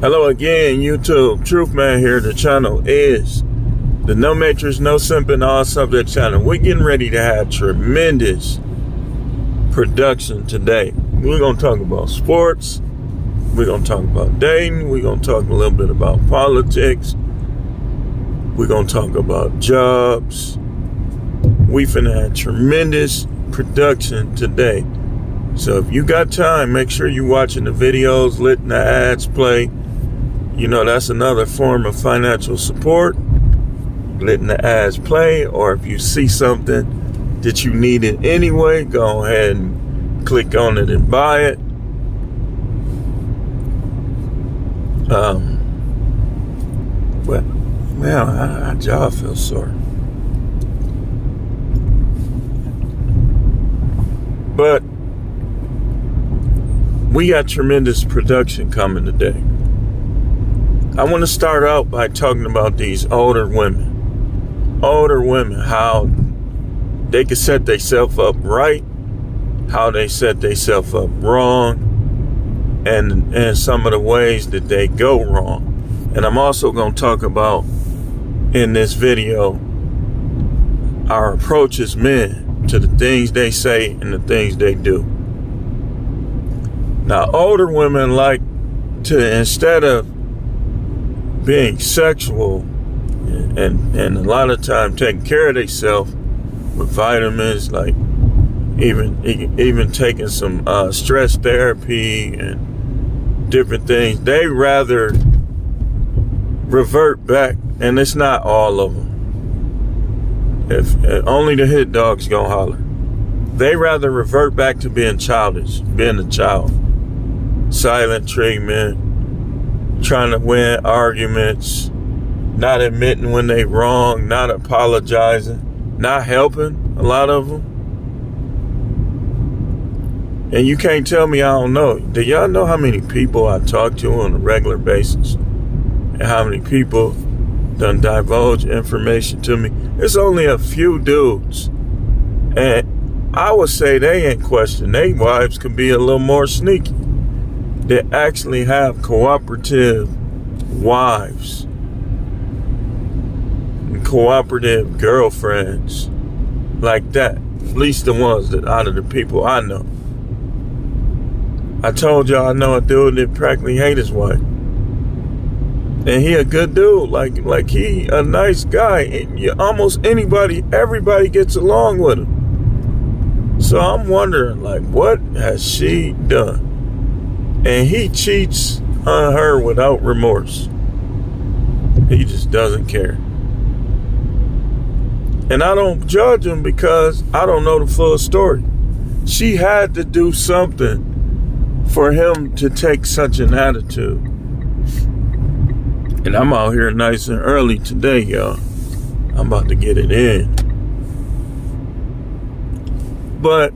Hello again, YouTube. Truth Man here. The channel is the No Matrix, No Simping, All Subject channel. We're getting ready to have tremendous production today. We're going to talk about sports. We're going to talk about dating. We're going to talk a little bit about politics. We're going to talk about jobs. We finna have tremendous production today. So if you got time, make sure you're watching the videos, letting the ads play. You know, that's another form of financial support, letting the ads play. Or if you see something that you need it anyway, go ahead and click on it and buy it. But man, my jaw feels sore. But we got tremendous production coming today. I want to start out by talking about these older women. Older women, how they can set themselves up right, how they set themselves up wrong, and some of the ways that they go wrong. And I'm also going to talk about in this video our approach as men to the things they say and the things they do. Now, older women like to, instead of being sexual and a lot of time taking care of themselves with vitamins, like even taking some stress therapy and different things, they rather revert back, and it's not all of them. If only the hit dogs gonna holler. They rather revert back to being childish, being a child. Silent treatment, trying to win arguments, not admitting when they wrong, not apologizing, not helping, a lot of them. And you can't tell me I don't know. Do y'all know how many people I talk to on a regular basis? And how many people done divulge information to me? It's only a few dudes. And I would say they ain't question. They wives can be a little more sneaky. They actually have cooperative wives and cooperative girlfriends like that. At least the ones that out of the people I know. I told y'all I know a dude that practically hate his wife. And he a good dude, like he a nice guy. And almost everybody gets along with him. So I'm wondering, like, what has she done? And he cheats on her without remorse. He just doesn't care. And I don't judge him because I don't know the full story. She had to do something for him to take such an attitude. And I'm out here nice and early today, y'all. I'm about to get it in. But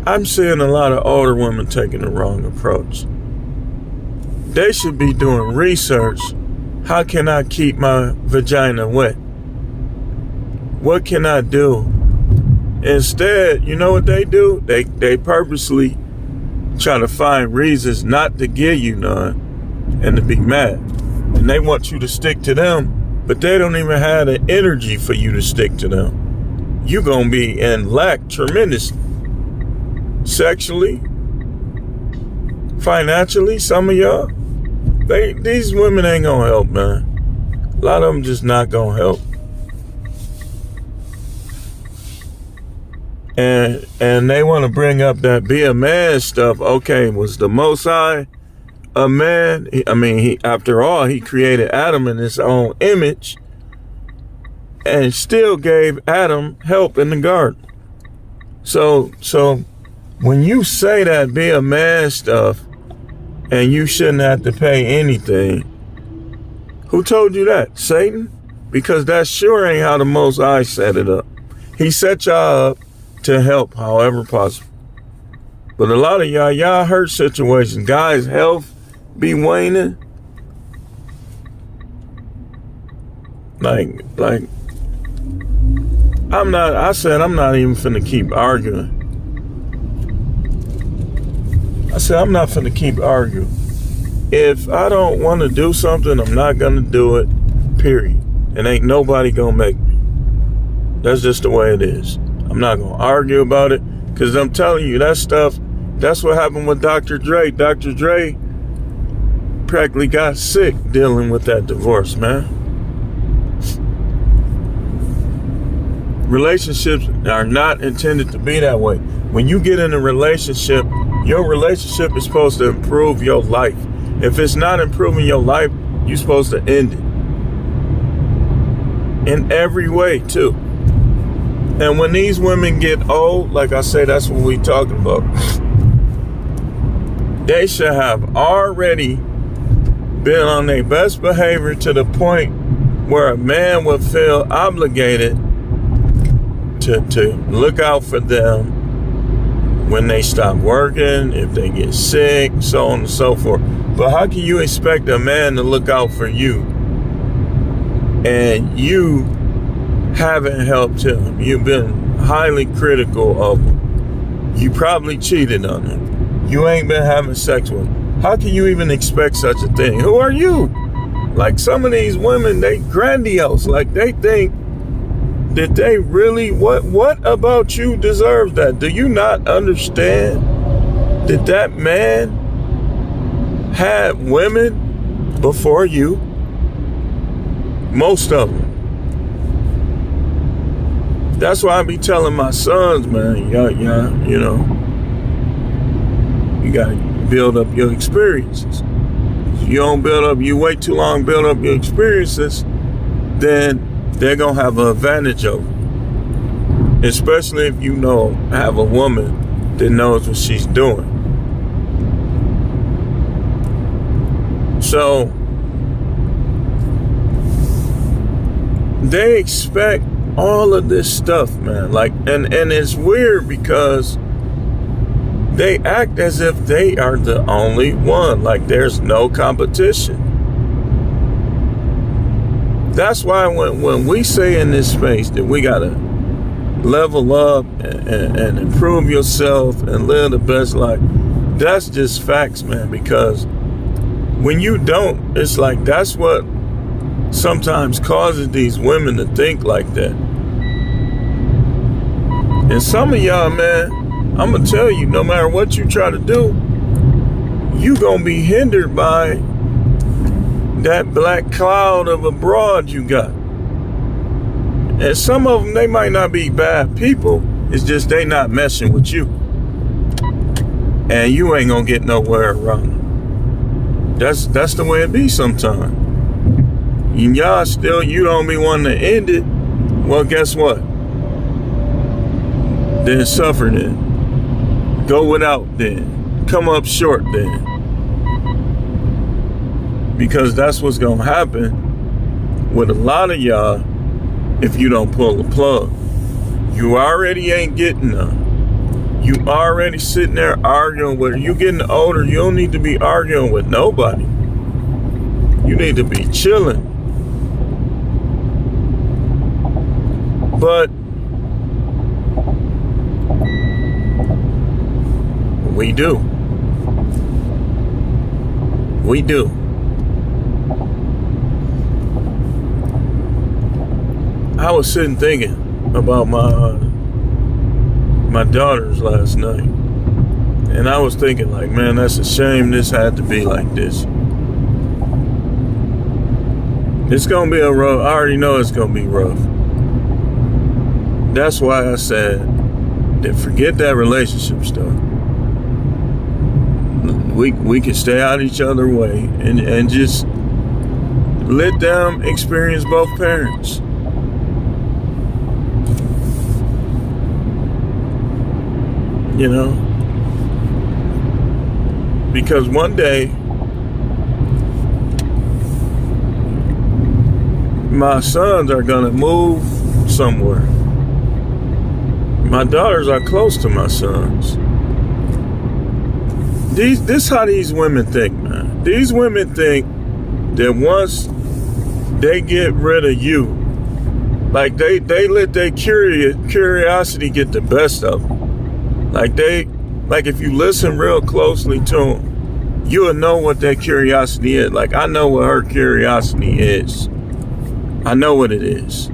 I'm seeing a lot of older women taking the wrong approach. They should be doing research. How can I keep my vagina wet? What can I do? Instead, you know what they do? They purposely try to find reasons not to give you none and to be mad. And they want you to stick to them, but they don't even have the energy for you to stick to them. You're going to be in lack tremendously. Sexually, financially, some of y'all, these women ain't gonna help, man. A lot of them just not gonna help. And they want to bring up that be a man stuff. Okay, was the Most High a man? I mean, after all, he created Adam in his own image and still gave Adam help in the garden. So when you say that be a man stuff and you shouldn't have to pay anything, who told you that? Satan? Because that sure ain't how the Most High set it up. He set y'all up to help however possible. But a lot of y'all hurt situations. Guys' health be waning. Like, I'm not even finna keep arguing. I said, I'm not finna keep arguing. If I don't want to do something, I'm not going to do it, period. And ain't nobody going to make me. That's just the way it is. I'm not going to argue about it, because I'm telling you, that stuff, that's what happened with Dr. Dre. Dr. Dre practically got sick dealing with that divorce, man. Relationships are not intended to be that way. When you get in a relationship, your relationship is supposed to improve your life. If it's not improving your life, you're supposed to end it. In every way, too. And when these women get old, like I say, that's what we talking about. They should have already been on their best behavior to the point where a man would feel obligated to look out for them when they stop working, if they get sick, so on and so forth. But how can you expect a man to look out for you and you haven't helped him? You've been highly critical of him. You probably cheated on him. You ain't been having sex with him. How can you even expect such a thing? Who are you? Like, some of these women, they grandiose. Like, they think that they really, what about you deserves that? Do you not understand that that man had women before you? Most of them. That's why I be telling my sons, man, you know, you gotta build up your experiences. If you don't you wait too long, build up your experiences, then they're going to have an advantage over you. Especially if you have a woman that knows what she's doing. So, they expect all of this stuff, man. Like, and it's weird because they act as if they are the only one. Like, there's no competition. That's why when we say in this space that we gotta level up and improve yourself and live the best life, that's just facts, man. Because when you don't, it's like that's what sometimes causes these women to think like that. And some of y'all, man, I'm gonna tell you, no matter what you try to do, you gonna be hindered by that black cloud of a broad you got. And some of them, they might not be bad people. It's just they not messing with you. And you ain't gonna get nowhere around them. That's the way it be sometimes. And y'all still, you don't be wanting to end it. Well, guess what? Then suffer then. Go without then. Come up short then. Because that's what's going to happen with a lot of y'all if you don't pull the plug. You already ain't getting none. You already sitting there arguing with her. You getting older, you don't need to be arguing with nobody. You need to be chilling. But we do. We do. I was sitting thinking about my daughters last night, and I was thinking, like, man, that's a shame this had to be like this. It's gonna be a rough. I already know it's gonna be rough. That's why I said that forget that relationship stuff. We can stay out of each other's way and just let them experience both parents. You know, because one day my sons are gonna move somewhere. My daughters are close to my sons. This how these women think, man. These women think that once they get rid of you, like they let their curiosity get the best of them. Like if you listen real closely to them, you'll know what that curiosity is. Like, I know what her curiosity is. I know what it is.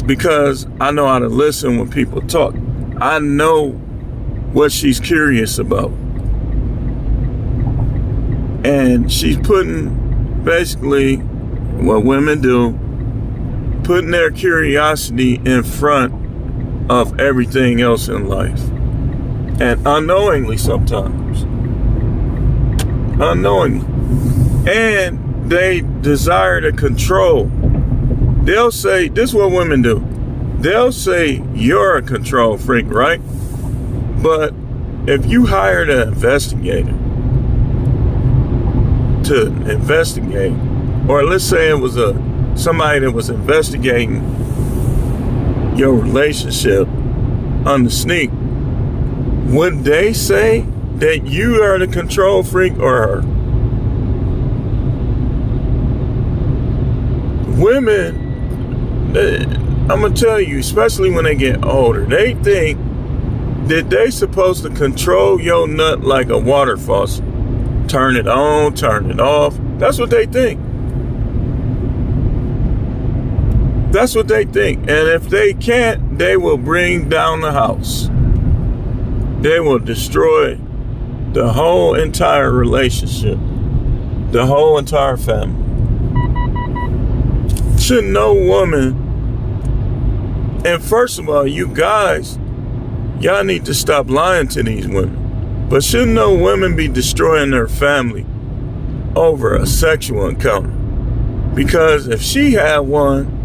Because I know how to listen when people talk. I know what she's curious about. And she's putting, basically, what women do, putting their curiosity in front of everything else in life. And unknowingly sometimes. Unknowingly. And they desire to control. They'll say, this is what women do. They'll say, you're a control freak, right? But if you hired an investigator to investigate, or let's say it was somebody that was investigating your relationship on the sneak, would they say that you are the control freak or her? Women, I'm going to tell you, especially when they get older, they think that they supposed to control your nut like a water faucet. Turn it on, turn it off. That's what they think. That's what they think. And if they can't, they will bring down the house. They will destroy the whole entire relationship, the whole entire family. Should no woman, and first of all, you guys, y'all need to stop lying to these women. But should no women be destroying their family over a sexual encounter? Because if she had one,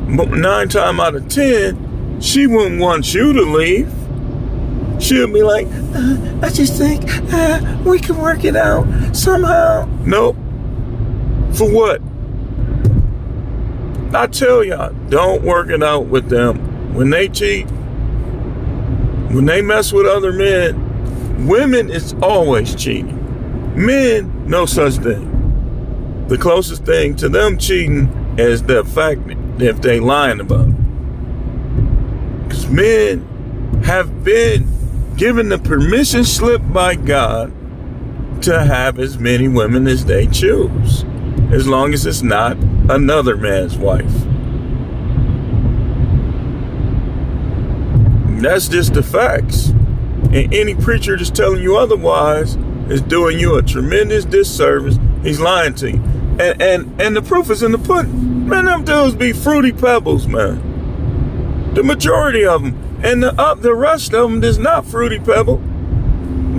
9 times out of 10, she wouldn't want you to leave. She'll be like, I just think we can work it out somehow. Nope. For what? I tell y'all, don't work it out with them. When they cheat, when they mess with other men, women is always cheating. Men, no such thing. The closest thing to them cheating is the fact that if they lying about it. Because men have been given the permission slip by God to have as many women as they choose, as long as it's not another man's wife. That's just the facts. And any preacher just telling you otherwise is doing you a tremendous disservice. He's lying to you. And the proof is in the pudding. Man, them dudes be fruity pebbles, man. The majority of them. And the rest of them is not fruity pebble.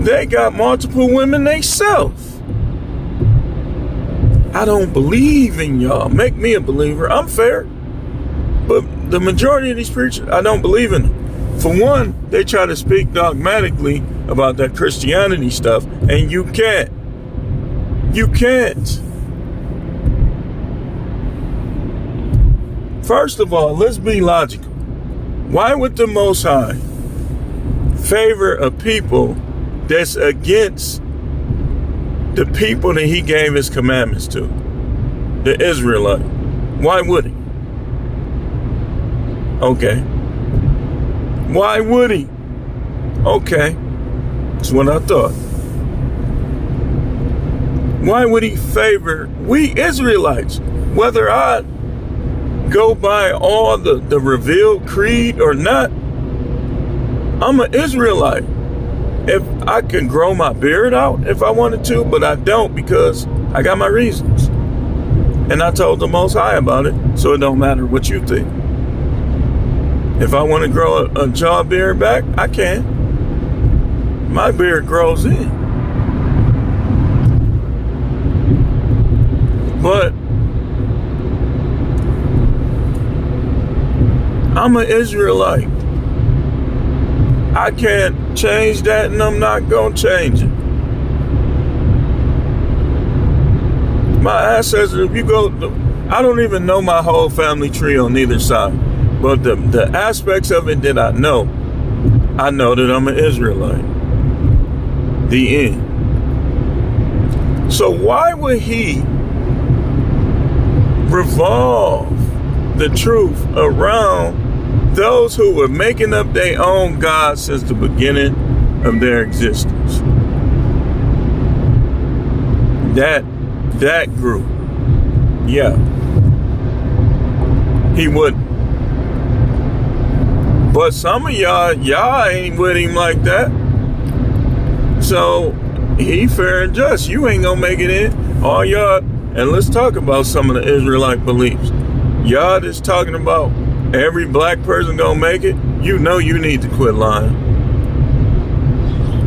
They got multiple women themselves. I don't believe in y'all. Make me a believer. I'm fair. But the majority of these preachers, I don't believe in them. For one, they try to speak dogmatically about that Christianity stuff, and you can't. You can't. First of all, let's be logical. Why would the Most High favor a people that's against the people that he gave his commandments to? The Israelite. Why would he? Okay. Why would he? Okay. That's what I thought. Why would he favor we Israelites? Whether I go by all the revealed creed or not, I'm an Israelite. If I can grow my beard out if I wanted to, but I don't because I got my reasons. And I told the Most High about it, so it don't matter what you think. If I want to grow a jaw beard back, I can. My beard grows in. But I'm an Israelite. I can't change that, and I'm not going to change it. My ancestors, if you go, I don't even know my whole family tree on either side. But the aspects of it that I know that I'm an Israelite. The end. So why would he revolve the truth around those who were making up their own gods since the beginning of their existence? that group, yeah, he wouldn't. But some of y'all ain't with him like that. So he fair and just. You ain't gonna make it in. All y'all, and let's talk about some of the Israelite beliefs. Y'all just talking about every black person gonna make it. You know you need to quit lying.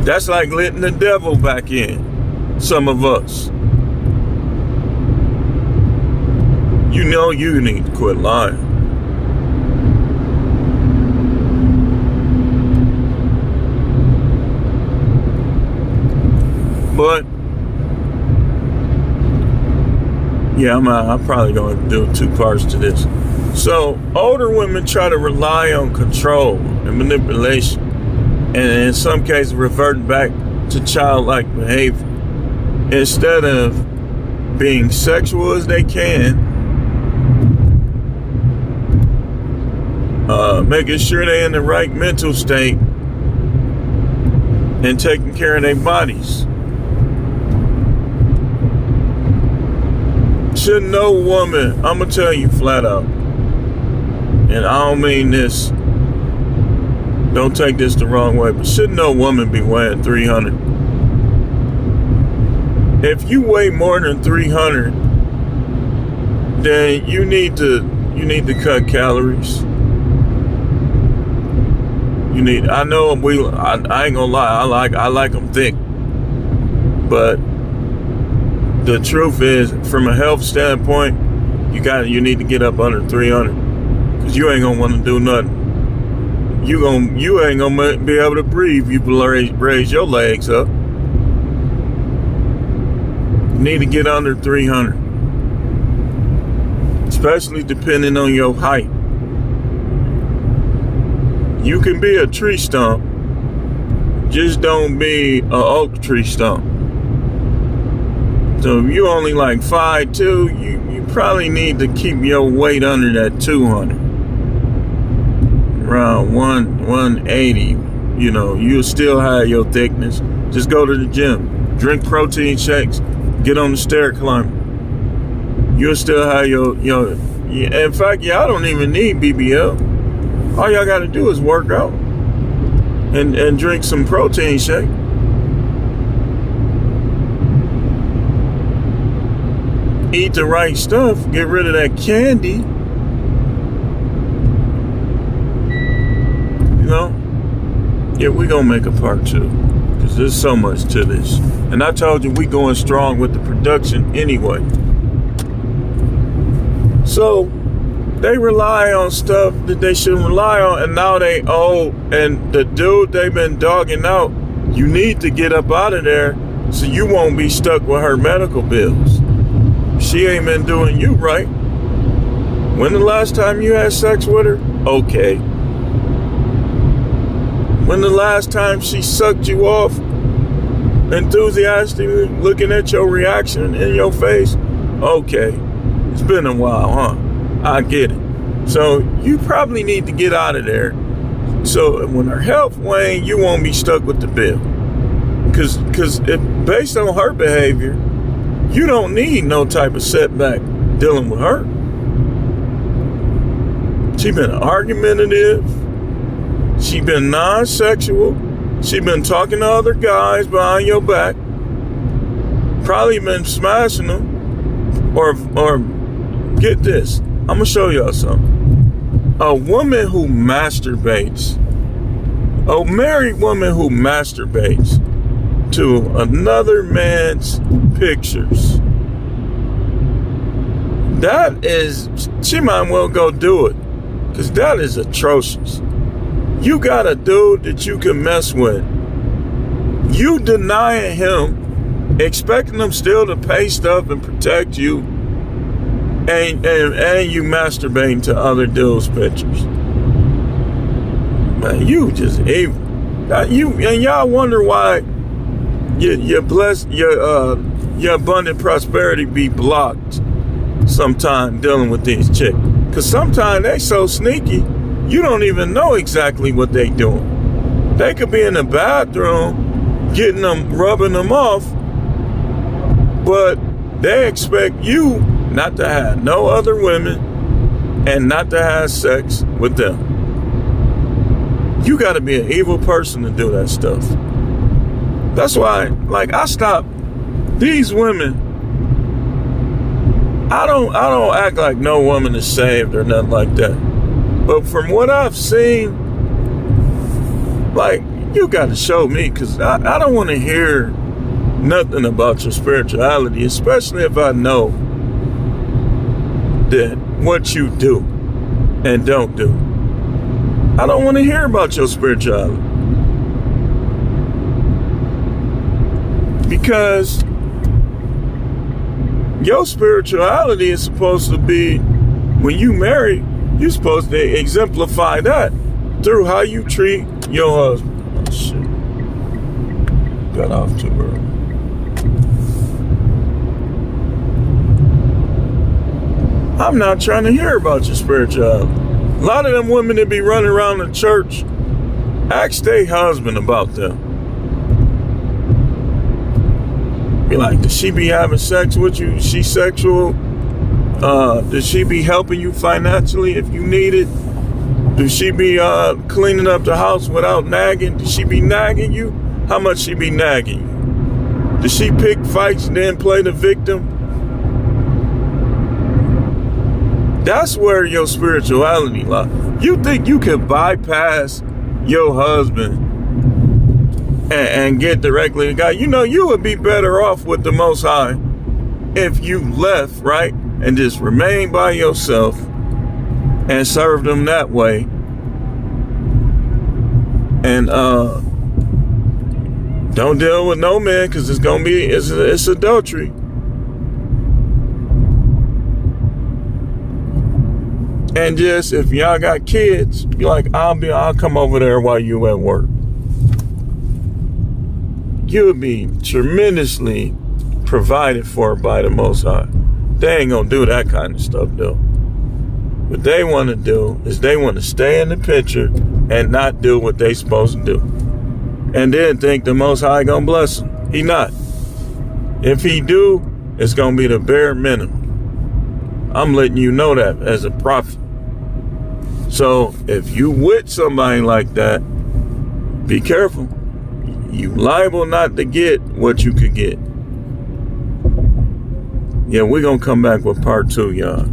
That's like letting the devil back in. Some of us. You know you need to quit lying. But yeah, I'm probably going to do 2 parts to this. So older women try to rely on control and manipulation, and in some cases reverting back to childlike behavior instead of being sexual as they can, making sure they're in the right mental state and taking care of their bodies. Should no woman, I'm gonna tell you flat out, and I don't mean this, don't take this the wrong way, but should no woman be weighing 300? If you weigh more than 300, then you need to cut calories. I know I ain't gonna lie, I like them thick, but the truth is, from a health standpoint, you need to get up under 300, because you ain't gonna want to do nothing. You ain't gonna be able to breathe. You raise your legs up. You need to get under 300, especially depending on your height. You can be a tree stump, just don't be an oak tree stump. So if you only like 5'2", you probably need to keep your weight under that 200. Around 180, you'll still have your thickness. Just go to the gym, drink protein shakes, get on the stair climber. You'll still have your in fact, y'all don't even need BBL. All y'all gotta do is work out and drink some protein shake. Eat the right stuff, get rid of that candy. Yeah, we gonna make a part 2, because there's so much to this. And I told you we going strong with the production anyway. So they rely on stuff that they shouldn't rely on, and now they old, and the dude they've been dogging out, you need to get up out of there so you won't be stuck with her medical bills. She ain't been doing you right. When the last time you had sex with her? Okay. When the last time she sucked you off, enthusiastically looking at your reaction in your face? Okay. It's been a while, huh? I get it. So you probably need to get out of there. So when her health wanes, you won't be stuck with the bill. Because based on her behavior, you don't need no type of setback dealing with her. She been argumentative. She been non-sexual. She been talking to other guys behind your back. Probably been smashing them. Or get this. I'm gonna show y'all something. A woman who masturbates, a married woman who masturbates to another man's pictures, she might well go do it, because that is atrocious. You got a dude that you can mess with, you denying him, expecting him still to pay stuff and protect you, and you masturbating to other dudes' pictures. Man, you just evil. Y'all wonder why your abundant prosperity be blocked sometime dealing with these chicks. Because sometimes they so sneaky, you don't even know exactly what they doing. They could be in the bathroom, rubbing them off, But they expect you not to have no other women and not to have sex with them. You got to be an evil person to do that stuff. That's why, like, I stopped these women. I don't act like no woman is saved or nothing like that. But from what I've seen, like, you got to show me, because I don't want to hear nothing about your spirituality, especially if I know that what you do and don't do. I don't want to hear about your spirituality. Because your spirituality is supposed to be, when you marry, you're supposed to exemplify that through how you treat your husband. Oh, shit. Got off too early. I'm not trying to hear about your spirituality. A lot of them women that be running around the church, ask their husband about them. Be like, does she be having sex with you? Is she sexual? Does she be helping you financially if you need it? Does she be cleaning up the house without nagging? Does she be nagging you? How much she be nagging you? Does she pick fights and then play the victim? That's where your spirituality lies. You think you can bypass your husband and get directly to God? You know, you would be better off with the Most High if you left, right? And just remain by yourself and served him that way. And don't deal with no man, because it's adultery. And just, if y'all got kids, be like, I'll come over there while you at work. You would be tremendously provided for by the Most High. They ain't gonna do that kind of stuff though. What they want to do is they want to stay in the picture and not do what they supposed to do. And then think the Most High gonna bless them. He not. If he do, it's gonna be the bare minimum. I'm letting you know that as a prophet. So if you with somebody like that, be careful. You liable not to get what you could get. Yeah, we're gonna come back with part 2, y'all.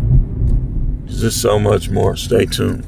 There's just so much more. Stay tuned.